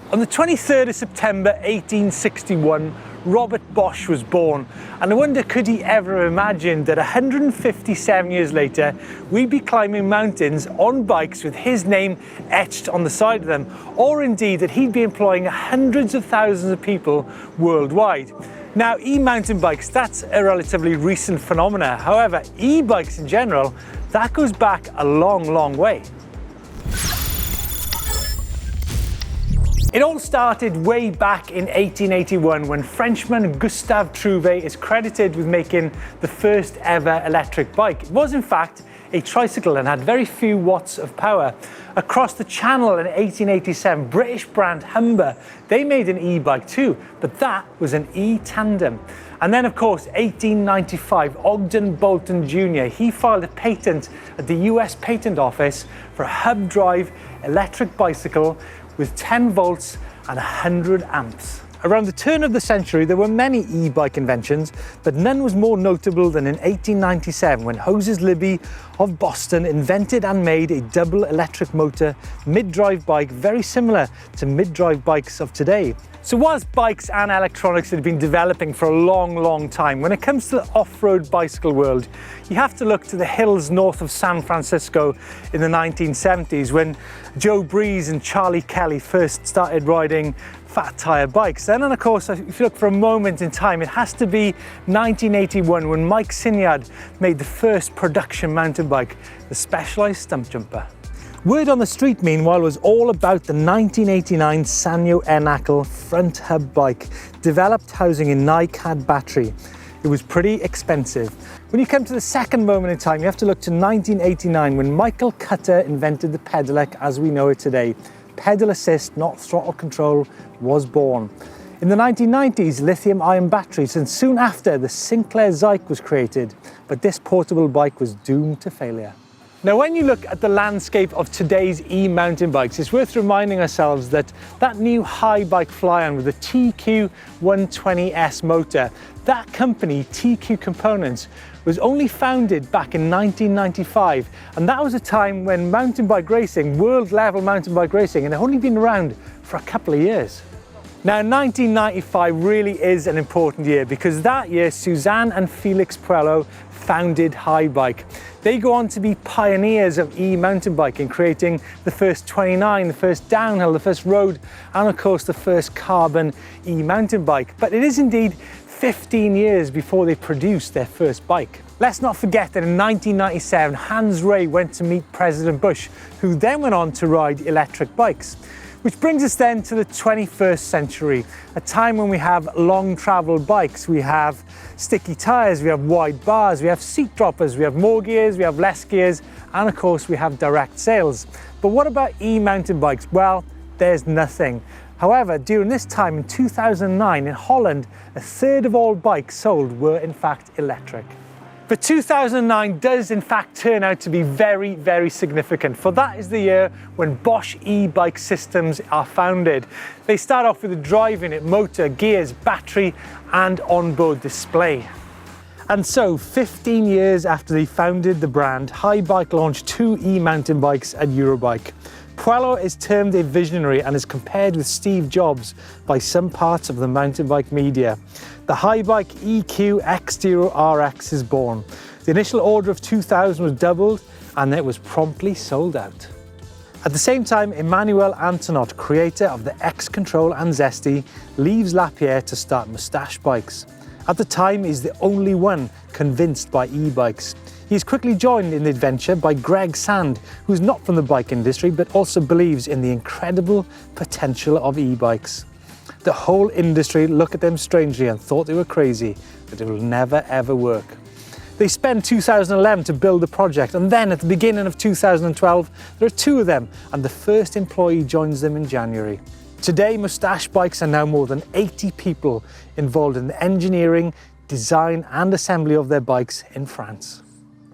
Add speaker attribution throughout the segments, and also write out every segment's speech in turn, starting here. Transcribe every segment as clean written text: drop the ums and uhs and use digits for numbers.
Speaker 1: On the 23rd of September 1861, Robert Bosch was born, and I wonder, could he ever have imagined that 157 years later we'd be climbing mountains on bikes with his name etched on the side of them, or indeed that he'd be employing hundreds of thousands of people worldwide. Now, e-mountain bikes, that's a relatively recent phenomena. However, e-bikes in general, that goes back a long, long way. It all started way back in 1881 when Frenchman Gustave Trouvé is credited with making the first ever electric bike. It was in fact a tricycle and had very few watts of power. Across the channel in 1887, British brand Humber, they made an e-bike too, but that was an e-tandem. And then of course, 1895, Ogden Bolton Jr., he filed a patent at the US Patent Office for a hub drive electric bicycle with 10 volts and 100 amps. Around the turn of the century, there were many e-bike inventions, but none was more notable than in 1897 when Hoses Libby of Boston invented and made a double electric motor mid-drive bike very similar to mid-drive bikes of today. So whilst bikes and electronics had been developing for a long, long time, when it comes to the off-road bicycle world, you have to look to the hills north of San Francisco in the 1970s when Joe Breeze and Charlie Kelly first started riding fat tire bikes. Then, and of course, if you look for a moment in time, it has to be 1981 when Mike Sinyard made the first production mountain bike, the Specialized Stump Jumper. Word on the street, meanwhile, was all about the 1989 Sanyo Enacle front hub bike, developed housing a NiCad battery. It was pretty expensive. When you come to the second moment in time, you have to look to 1989 when Michael Cutter invented the pedelec as we know it today. Pedal assist, not throttle control, was born. In the 1990s, lithium-ion batteries, and soon after, the Sinclair Zyke was created, but this portable bike was doomed to failure. Now, when you look at the landscape of today's e-mountain bikes, it's worth reminding ourselves that that new Haibike Fly-On with the TQ120S motor, that company, TQ Components, was only founded back in 1995, and that was a time when mountain bike racing, world-level mountain bike racing, had only been around for a couple of years. Now, 1995 really is an important year because that year, Suzanne and Felix Puello founded Haibike. They go on to be pioneers of e-mountain biking, creating the first 29, the first downhill, the first road, and of course the first carbon e-mountain bike. But it is indeed 15 years before they produced their first bike. Let's not forget that in 1997, Hans Rey went to meet President Bush, who then went on to ride electric bikes. Which brings us then to the 21st century, a time when we have long travel bikes, we have sticky tires, we have wide bars, we have seat droppers, we have more gears, we have less gears, and of course we have direct sales. But what about e-mountain bikes? Well, there's nothing. However, during this time in 2009 in Holland, a third of all bikes sold were in fact electric. But 2009 does in fact turn out to be very, very significant, for that is the year when Bosch e-bike systems are founded. They start off with a drive unit, motor, gears, battery, and onboard display. And so, 15 years after they founded the brand, Haibike launched 2 e-mountain bikes at Eurobike. Puello is termed a visionary and is compared with Steve Jobs by some parts of the mountain bike media. The Haibike EQ X0 RX is born. The initial order of 2,000 was doubled and it was promptly sold out. At the same time, Emmanuel Antonot, creator of the X-Control and Zesty, leaves Lapierre to start Moustache bikes. At the time, he's the only one convinced by e-bikes. He's quickly joined in the adventure by Greg Sand, who's not from the bike industry, but also believes in the incredible potential of e-bikes. The whole industry looked at them strangely and thought they were crazy, but it will never ever work. They spent 2011 to build the project, and then at the beginning of 2012, there are 2 of them, and the first employee joins them in January. Today, Moustache bikes are now more than 80 people involved in the engineering, design and assembly of their bikes in France.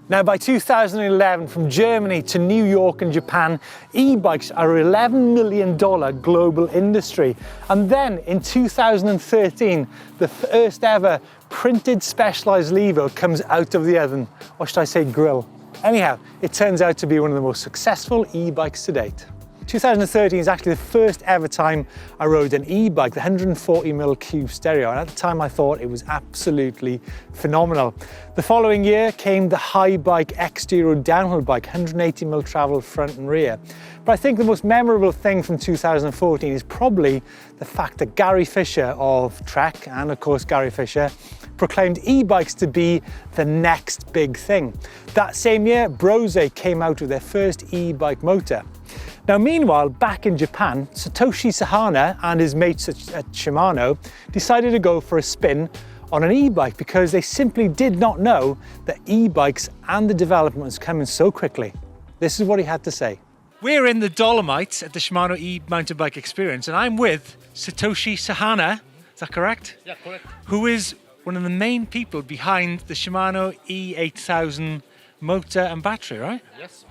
Speaker 1: Now, by 2011, from Germany to New York and Japan, e-bikes are an $11 million global industry. And then in 2013, the first ever printed Specialized Levo comes out of the oven, or should I say grill. Anyhow, it turns out to be one of the most successful e-bikes to date. 2013 is actually the first ever time I rode an e-bike, the 140mm Cube Stereo, and at the time I thought it was absolutely phenomenal. The following year came the Haibike X-Duro downhill bike, 180mm travel front and rear. But I think the most memorable thing from 2014 is probably the fact that Gary Fisher of Trek, and of course Gary Fisher, proclaimed e-bikes to be the next big thing. That same year, Brose came out with their first e-bike motor. Now meanwhile, back in Japan, Satoshi Sahana and his mates at Shimano decided to go for a spin on an e-bike because they simply did not know that e-bikes and the development was coming so quickly. This is what he had to say. We're in the Dolomites at the Shimano e-mountain bike experience, and I'm with Satoshi Sahana, is that correct?
Speaker 2: Yeah, correct.
Speaker 1: Who is one of the main people behind the Shimano E8000 motor and battery, right?
Speaker 2: Yes.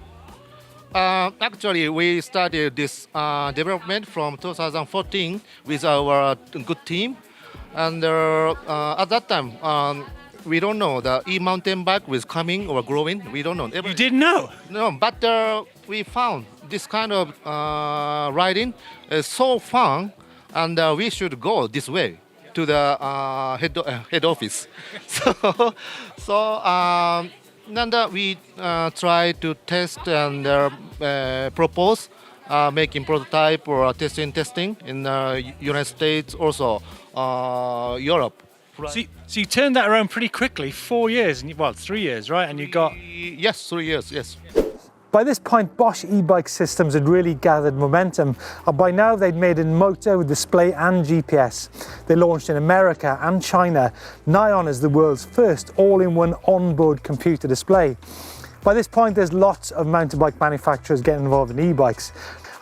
Speaker 2: Actually, we started this development from 2014 with our good team. And at that time, we don't know the e-mountain bike was coming or growing. We don't know.
Speaker 1: You didn't know?
Speaker 2: No, but we found this kind of riding is so fun, and we should go this way to the head office. And we try to test and propose making prototype or testing in United States, also Europe.
Speaker 1: So you turned that around pretty quickly, 4 years, well, 3 years, right? And you got...
Speaker 2: Yes, 3 years, yes.
Speaker 1: By this point, Bosch e-bike systems had really gathered momentum, and by now they'd made a motor with display and GPS. They launched in America and China, nigh on as the world's first all-in-one onboard computer display. By this point, there's lots of mountain bike manufacturers getting involved in e-bikes.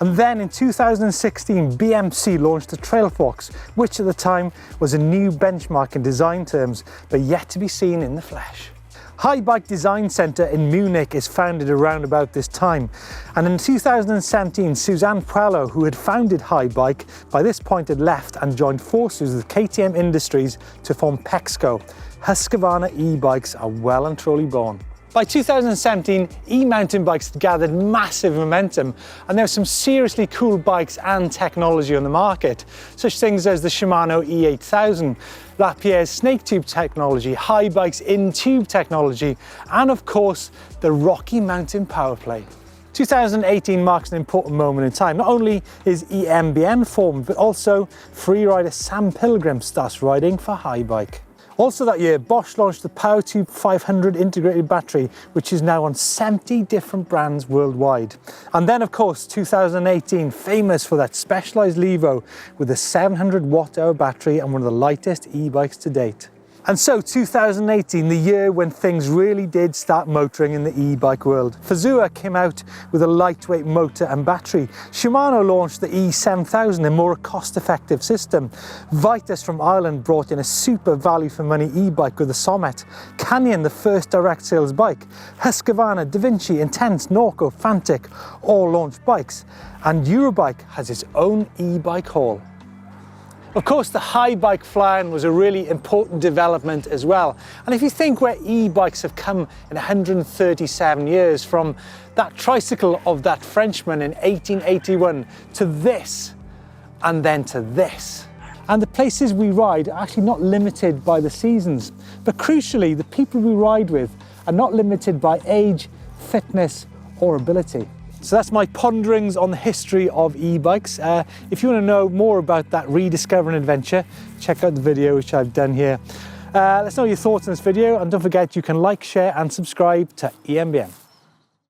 Speaker 1: And then in 2016, BMC launched the Trailfox, which at the time was a new benchmark in design terms, but yet to be seen in the flesh. Haibike Design Centre in Munich is founded around about this time. And in 2017, Suzanne Puello, who had founded Haibike, by this point had left and joined forces with KTM Industries to form Pexco. Husqvarna e-bikes are well and truly born. By 2017, e-mountain bikes had gathered massive momentum, and there were some seriously cool bikes and technology on the market, such things as the Shimano E8000, Lapierre's snake tube technology, Haibike's in-tube technology, and of course, the Rocky Mountain powerplay. 2018 marks an important moment in time. Not only is EMBN formed, but also freerider Sam Pilgrim starts riding for Haibike. Also that year, Bosch launched the PowerTube 500 integrated battery, which is now on 70 different brands worldwide. And then, of course, 2018, famous for that specialized Levo with a 700 watt-hour battery and one of the lightest e-bikes to date. And so 2018, the year when things really did start motoring in the e-bike world. Fazua came out with a lightweight motor and battery. Shimano launched the E7000, a more cost-effective system. Vitus from Ireland brought in a super value-for-money e-bike with the Sommet. Canyon, the first direct sales bike. Husqvarna, DaVinci, Intense, Norco, Fantic, all launched bikes. And Eurobike has its own e-bike hall. Of course, the Haibike fly-in was a really important development as well. And if you think where e-bikes have come in 137 years, from that tricycle of that Frenchman in 1881 to this, and then to this. And the places we ride are actually not limited by the seasons, but crucially, the people we ride with are not limited by age, fitness, or ability. So that's my ponderings on the history of e-bikes. If you want to know more about that rediscovering adventure, check out the video which I've done here. Let us know your thoughts on this video, and don't forget you can like, share and subscribe to EMBN.